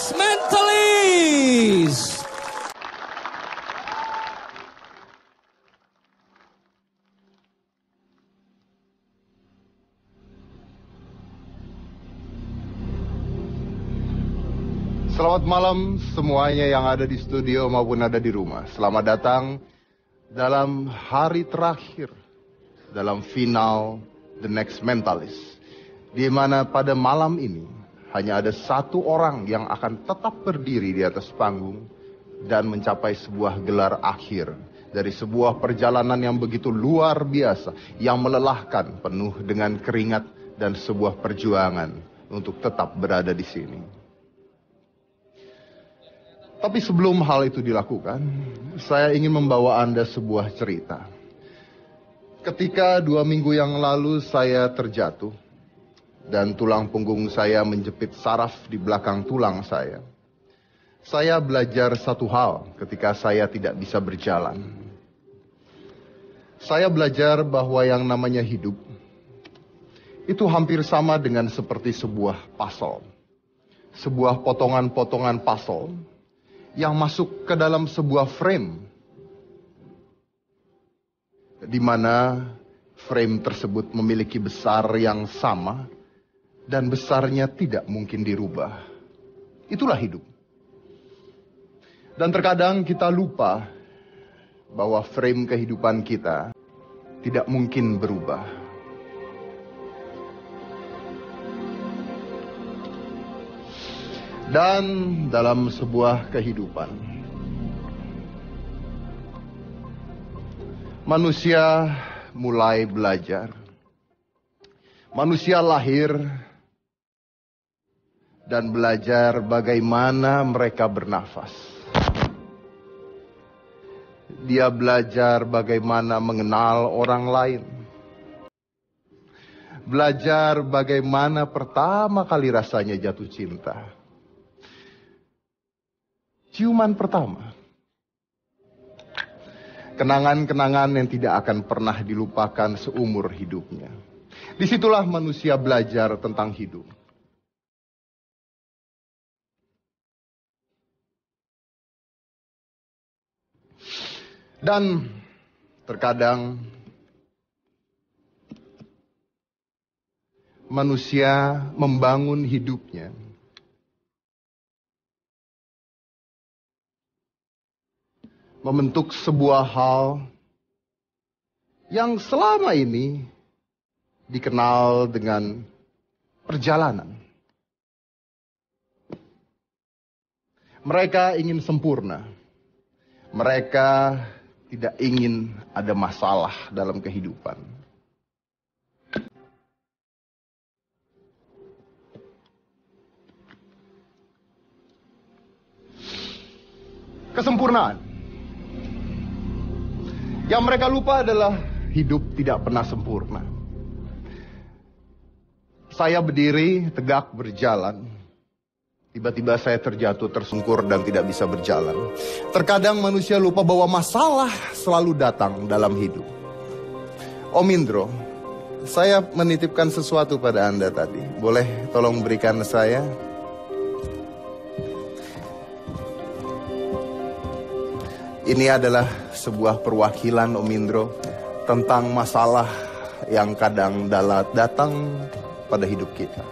Next Mentalist. Selamat malam semuanya yang ada di studio maupun ada di rumah. Selamat datang dalam hari terakhir dalam final The Next Mentalist, di mana pada malam ini hanya ada satu orang yang akan tetap berdiri di atas panggung dan mencapai sebuah gelar akhir dari sebuah perjalanan yang begitu luar biasa, yang melelahkan, penuh dengan keringat dan sebuah perjuangan untuk tetap berada di sini. Tapi sebelum hal itu dilakukan, saya ingin membawa Anda sebuah cerita. Ketika 2 minggu yang lalu saya terjatuh, dan tulang punggung saya menjepit saraf di belakang tulang saya belajar satu hal ketika saya tidak bisa berjalan. Saya belajar bahwa yang namanya hidup, itu hampir sama dengan seperti sebuah puzzle. Sebuah potongan-potongan puzzle yang masuk ke dalam sebuah frame, di mana frame tersebut memiliki besar yang sama dan besarnya tidak mungkin dirubah. Itulah hidup. Dan terkadang kita lupa bahwa frame kehidupan kita tidak mungkin berubah. Dan dalam sebuah kehidupan, manusia mulai belajar. Manusia lahir dan belajar bagaimana mereka bernafas. Dia belajar bagaimana mengenal orang lain. Belajar bagaimana pertama kali rasanya jatuh cinta. Ciuman pertama. Kenangan-kenangan yang tidak akan pernah dilupakan seumur hidupnya. Disitulah manusia belajar tentang hidup. Dan terkadang manusia membangun hidupnya membentuk sebuah hal yang selama ini dikenal dengan perjalanan. Mereka ingin sempurna. Mereka tidak ingin ada masalah dalam kehidupan. Kesempurnaan. Yang mereka lupa adalah hidup tidak pernah sempurna. Saya berdiri, tegak berjalan. Tiba-tiba saya terjatuh, tersungkur dan tidak bisa berjalan. Terkadang manusia lupa bahwa masalah selalu datang dalam hidup. Om Indro, saya menitipkan sesuatu pada Anda tadi. Boleh tolong berikan saya? Ini adalah sebuah perwakilan Om Indro tentang masalah yang kadang datang pada hidup kita.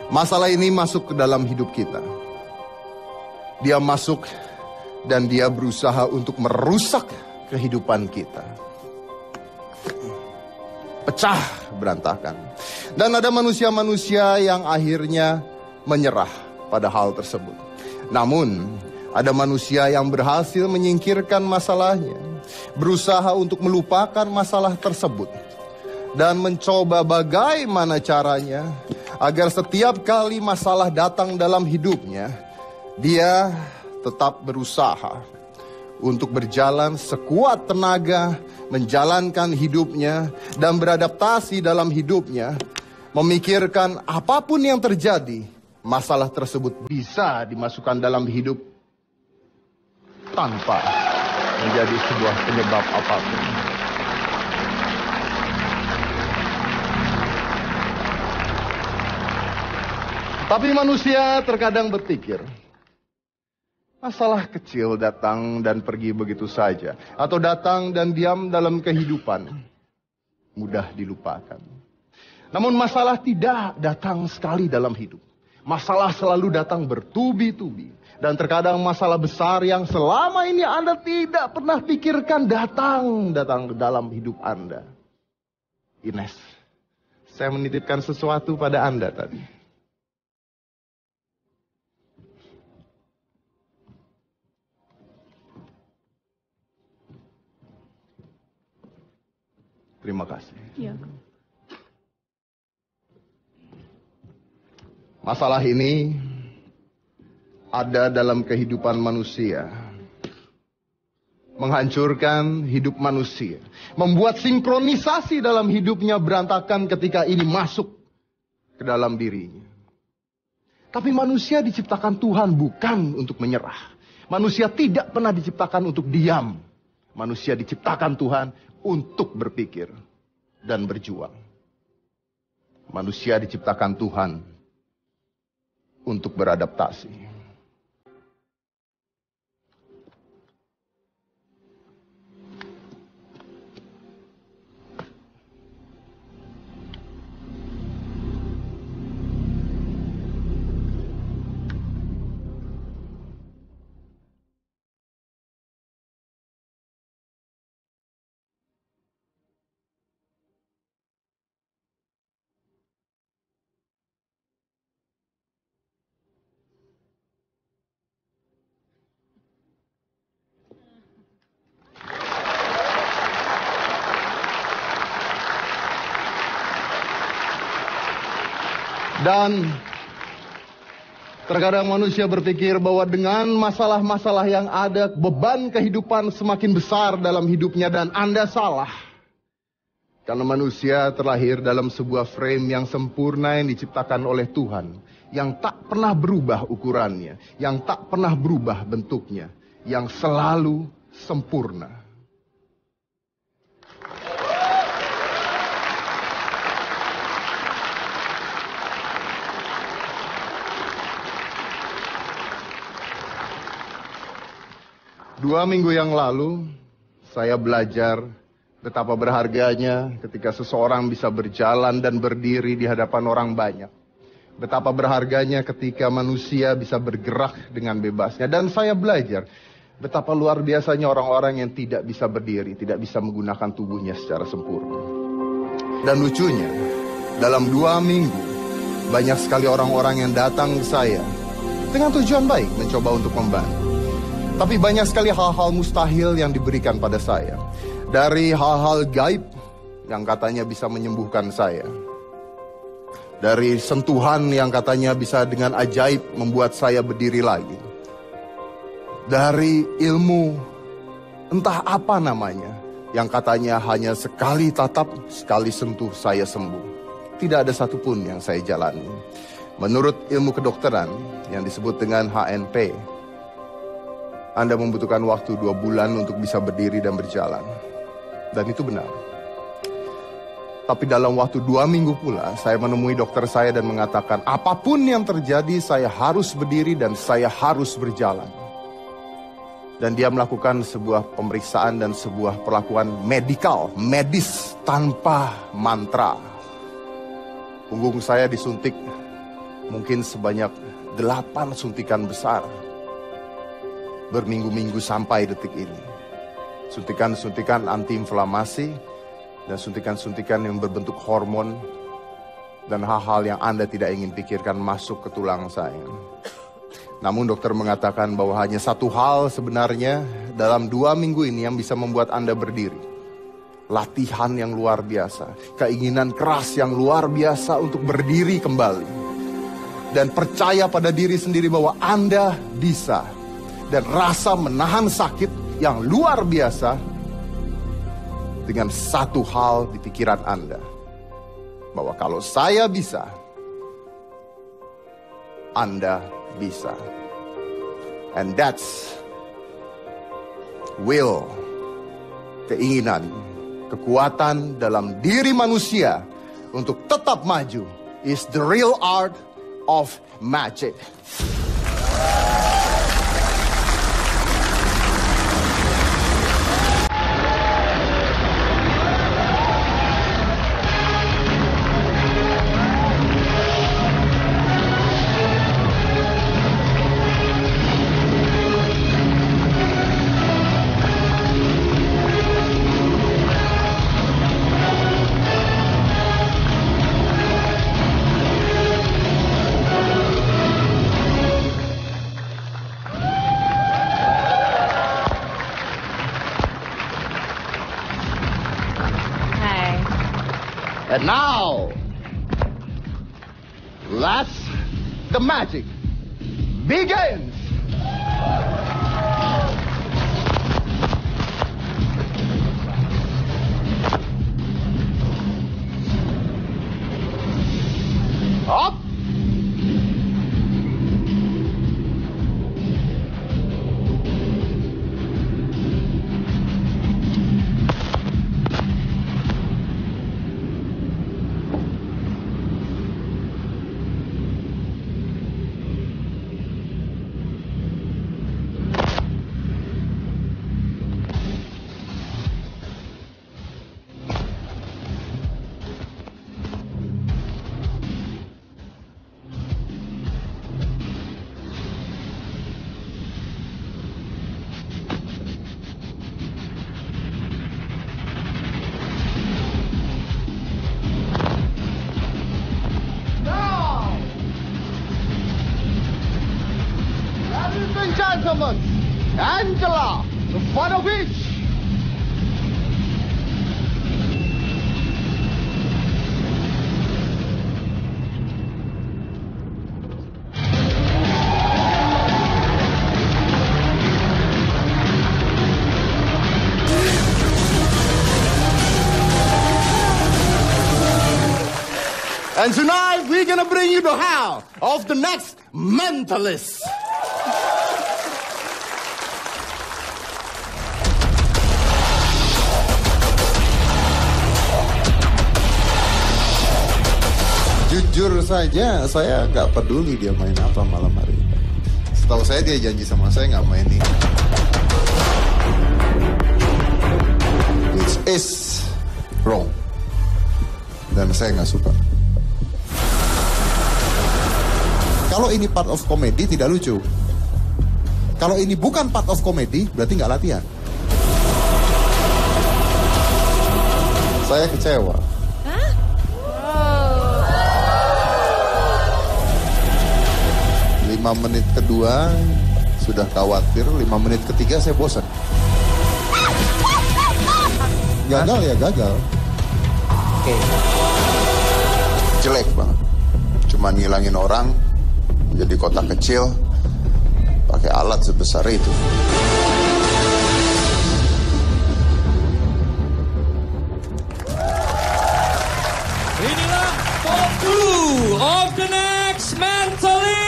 Masalah ini masuk ke dalam hidup kita. Dia masuk dan dia berusaha untuk merusak kehidupan kita. Pecah, berantakan. Dan ada manusia-manusia yang akhirnya menyerah pada hal tersebut. Namun ada manusia yang berhasil menyingkirkan masalahnya, berusaha untuk melupakan masalah tersebut, dan mencoba bagaimana caranya agar setiap kali masalah datang dalam hidupnya, dia tetap berusaha untuk berjalan sekuat tenaga, menjalankan hidupnya, dan beradaptasi dalam hidupnya, memikirkan apapun yang terjadi, masalah tersebut bisa dimasukkan dalam hidup tanpa menjadi sebuah penyebab apapun. Tapi manusia terkadang berpikir, masalah kecil datang dan pergi begitu saja. Atau datang dan diam dalam kehidupan. Mudah dilupakan. Namun masalah tidak datang sekali dalam hidup. Masalah selalu datang bertubi-tubi. Dan terkadang masalah besar yang selama ini Anda tidak pernah pikirkan datang dalam hidup Anda. Ines, saya menitipkan sesuatu pada Anda tadi. Terima kasih. Ya. Masalah ini ada dalam kehidupan manusia. Menghancurkan hidup manusia. Membuat sinkronisasi dalam hidupnya berantakan ketika ini masuk ke dalam dirinya. Tapi manusia diciptakan Tuhan bukan untuk menyerah. Manusia tidak pernah diciptakan untuk diam. Manusia diciptakan Tuhan untuk berpikir dan berjuang. Manusia diciptakan Tuhan untuk beradaptasi. Dan terkadang manusia berpikir bahwa dengan masalah-masalah yang ada, beban kehidupan semakin besar dalam hidupnya, dan Anda salah. Karena manusia terlahir dalam sebuah frame yang sempurna yang diciptakan oleh Tuhan. Yang tak pernah berubah ukurannya, yang tak pernah berubah bentuknya, yang selalu sempurna. Dua minggu yang lalu, saya belajar betapa berharganya ketika seseorang bisa berjalan dan berdiri di hadapan orang banyak. Betapa berharganya ketika manusia bisa bergerak dengan bebasnya. Dan saya belajar betapa luar biasanya orang-orang yang tidak bisa berdiri, tidak bisa menggunakan tubuhnya secara sempurna. Dan lucunya, dalam 2 minggu, banyak sekali orang-orang yang datang ke saya dengan tujuan baik mencoba untuk membantu. Tapi banyak sekali hal-hal mustahil yang diberikan pada saya. Dari hal-hal gaib yang katanya bisa menyembuhkan saya. Dari sentuhan yang katanya bisa dengan ajaib membuat saya berdiri lagi. Dari ilmu entah apa namanya yang katanya hanya sekali tatap, sekali sentuh saya sembuh. Tidak ada satupun yang saya jalani. Menurut ilmu kedokteran yang disebut dengan HNP, Anda membutuhkan waktu 2 bulan untuk bisa berdiri dan berjalan. Dan itu benar. Tapi dalam waktu 2 minggu pula, saya menemui dokter saya dan mengatakan, apapun yang terjadi, saya harus berdiri dan saya harus berjalan. Dan dia melakukan sebuah pemeriksaan dan sebuah perlakuan medis tanpa mantra. Punggung saya disuntik mungkin sebanyak 8 suntikan besar. Berminggu-minggu sampai detik ini. Suntikan-suntikan antiinflamasi dan suntikan-suntikan yang berbentuk hormon dan hal-hal yang Anda tidak ingin pikirkan masuk ke tulang saya. Namun dokter mengatakan bahwa hanya satu hal sebenarnya dalam 2 minggu ini yang bisa membuat Anda berdiri. Latihan yang luar biasa, keinginan keras yang luar biasa untuk berdiri kembali. Dan percaya pada diri sendiri bahwa Anda bisa. Dan rasa menahan sakit yang luar biasa dengan satu hal di pikiran Anda. Bahwa kalau saya bisa, Anda bisa. And that's will, keinginan, kekuatan dalam diri manusia untuk tetap maju is the real art of magic. And now, the magic begins. Up. Ladies and gentlemen, Angela Ivanovic. And tonight we're gonna bring you the how of the next mentalist. Jujur saja, saya nggak peduli dia main apa malam hari ini. Setahu saya dia janji sama saya nggak main ini. Which is wrong. Dan saya nggak suka. Kalau ini part of comedy tidak lucu. Kalau ini bukan part of comedy berarti nggak latihan. Saya kecewa. 5 menit kedua sudah khawatir, 5 menit ketiga saya bosan. Gagal ya gagal. Oke. Jelek banget. Cuma ngilangin orang jadi kotak kecil pakai alat sebesar itu. Inilah top 2 of the next mentalist.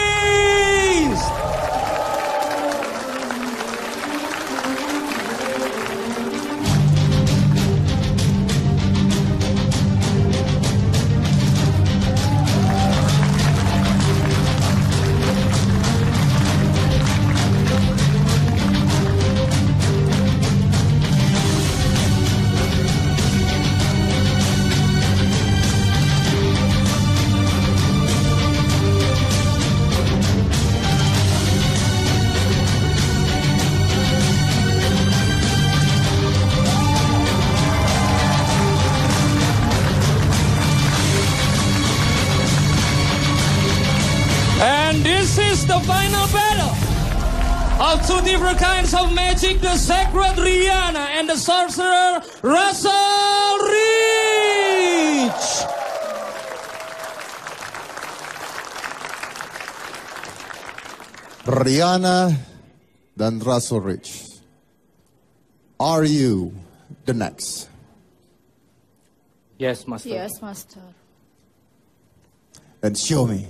And this is the final battle of two different kinds of magic, the Sacred Rihanna and the Sorcerer Russell Rich. Rihanna dan Russell Rich. Are you the next? Yes, Master. Yes, Master. Then show me.